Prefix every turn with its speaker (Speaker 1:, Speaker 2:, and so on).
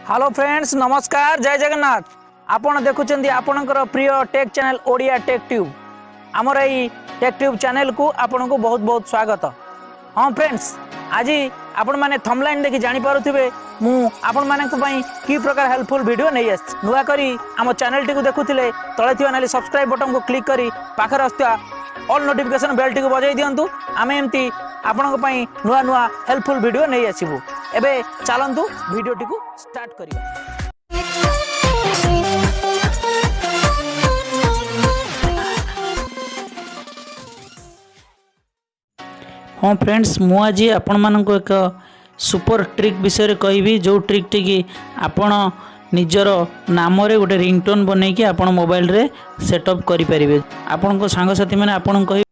Speaker 1: Hello friends, नमस्कार, जय जगन्नाथ। आपण देखुचंदी आपणकर प्रिय टेक चैनल ओडिया टेक ट्यूब। आमर यही टेक ट्यूब चैनल को आपण को बहुत बहुत स्वागत। हाँ फ्रेंड्स, आज आपण माने थंबलाइन देखि जानि पारुथिबे मु आपण माने को पई की प्रकार हेल्पफुल वीडियो नै आस नुवा करी आम चैनल टी को देखुथिले तळे थिबा नाली सब्सक्राइब बटन को क्लिक करी पाखर आस्ता ऑल नोटिफिकेशन बेल टी को बजाई दियंतु। आमे एमती आपण को पई नुवा नुवा हेल्पफुल वीडियो नै आसीबु। एबे चलंतु वीडियो टी को स्टार्ट करिया। हाँ फ्रेंड्स, मु आज आपण मानक एक सुपर ट्रिक विषय कहबी जो ट्रिक टी कि आपण निजर नाम रे गोटे रिंगटोन बनै कि आपण मोबाइल रे सेटअप करि परिबे। आपण को सांग साथी माने आपण कहि